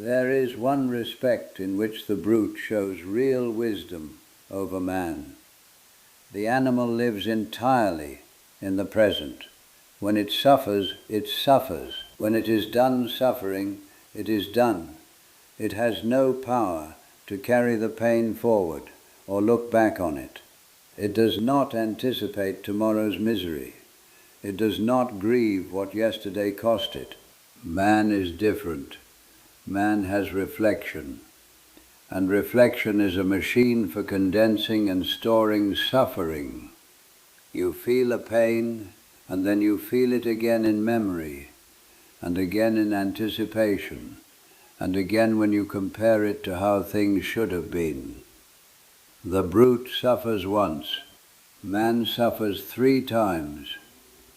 There is one respect in which the brute shows real wisdom over man. The animal lives entirely in the present. When it suffers, it suffers. When it is done suffering, it is done. It has no power to carry the pain forward or look back on it. It does not anticipate tomorrow's misery. It does not grieve what yesterday cost it. Man is different. Man has reflection. And reflection is a machine for condensing and storing suffering. You feel a pain, and then you feel it again in memory, and again in anticipation, and again when you compare it to how things should have been. The brute suffers once. Man suffers 3 times,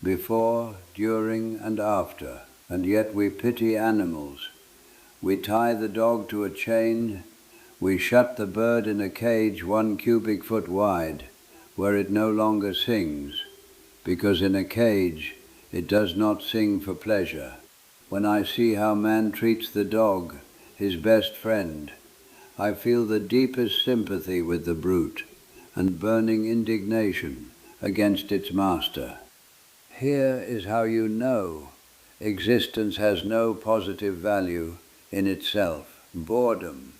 before, during, and after, and yet we pity animals. We tie the dog to a chain. We shut the bird in a cage 1 cubic foot wide, where it no longer sings, because in a cage it does not sing for pleasure. When I see how man treats the dog, his best friend, I feel the deepest sympathy with the brute and burning indignation against its master. Here is how you know existence has no positive value in itself. Boredom.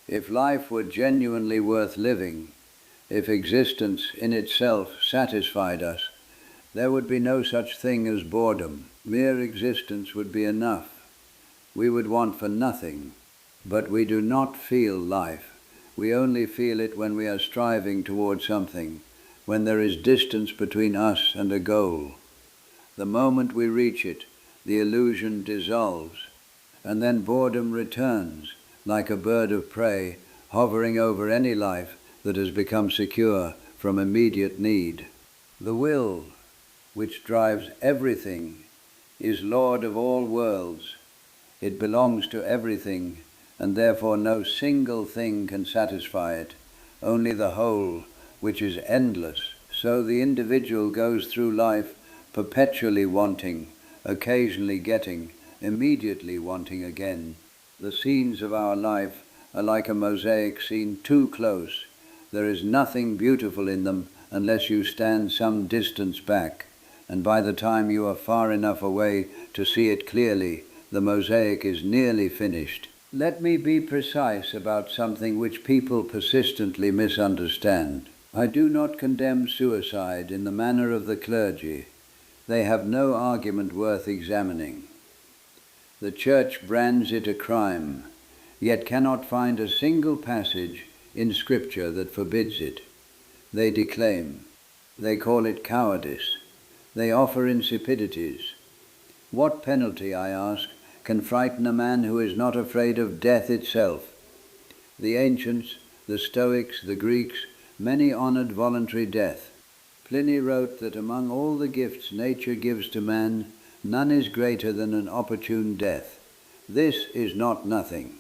If life were genuinely worth living, if existence in itself satisfied us, there would be no such thing as boredom. Mere existence would be enough. We would want for nothing. But we do not feel life. We only feel it when we are striving toward something, when there is distance between us and a goal. The moment we reach it, the illusion dissolves, and then boredom returns, like a bird of prey hovering over any life that has become secure from immediate need. The will, which drives everything, is Lord of all worlds. It belongs to everything, and therefore no single thing can satisfy it, only the whole, which is endless. So the individual goes through life perpetually wanting, occasionally getting, immediately wanting again. The scenes of our life are like a mosaic seen too close. There is nothing beautiful in them unless you stand some distance back, and by the time you are far enough away to see it clearly, the mosaic is nearly finished. Let me be precise about something which people persistently misunderstand. I do not condemn suicide in the manner of the clergy. They have no argument worth examining. The Church brands it a crime, yet cannot find a single passage in Scripture that forbids it. They declaim. They call it cowardice. They offer insipidities. What penalty, I ask, can frighten a man who is not afraid of death itself? The ancients, the Stoics, the Greeks, many honored voluntary death. Pliny wrote that among all the gifts nature gives to man, none is greater than an opportune death. This is not nothing.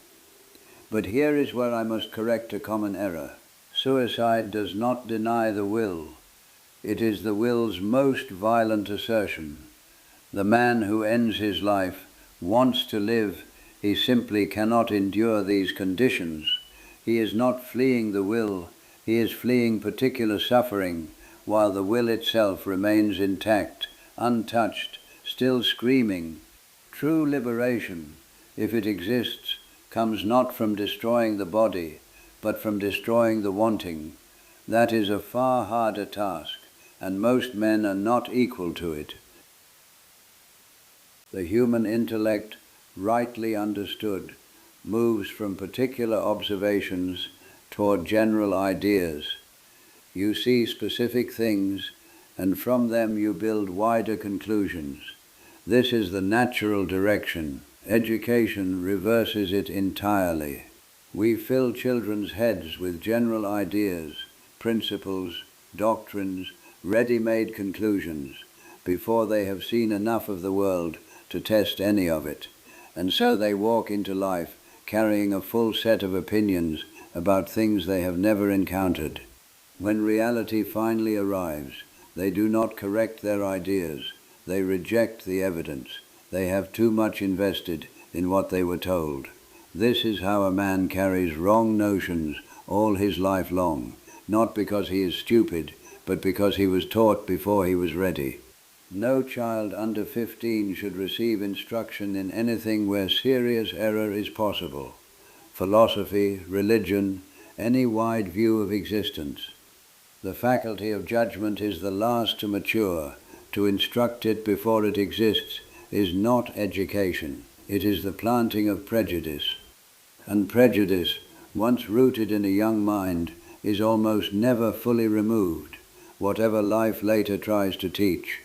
But here is where I must correct a common error. Suicide does not deny the will. It is the will's most violent assertion. The man who ends his life wants to live. He simply cannot endure these conditions. He is not fleeing the will. He is fleeing particular suffering, while the will itself remains intact, untouched, still screaming. True liberation, if it exists, comes not from destroying the body, but from destroying the wanting. That is a far harder task, and most men are not equal to it. The human intellect, rightly understood, moves from particular observations toward general ideas. You see specific things, and from them you build wider conclusions. This is the natural direction. Education reverses it entirely. We fill children's heads with general ideas, principles, doctrines, ready-made conclusions, before they have seen enough of the world to test any of it. And so they walk into life carrying a full set of opinions about things they have never encountered. When reality finally arrives, they do not correct their ideas. They reject the evidence. They have too much invested in what they were told. This is how a man carries wrong notions all his life long, not because he is stupid, but because he was taught before he was ready. No child under 15 should receive instruction in anything where serious error is possible. Philosophy, religion, any wide view of existence. The faculty of judgment is the last to mature. To instruct it before it exists is not education. It is the planting of prejudice. And prejudice, once rooted in a young mind, is almost never fully removed, whatever life later tries to teach.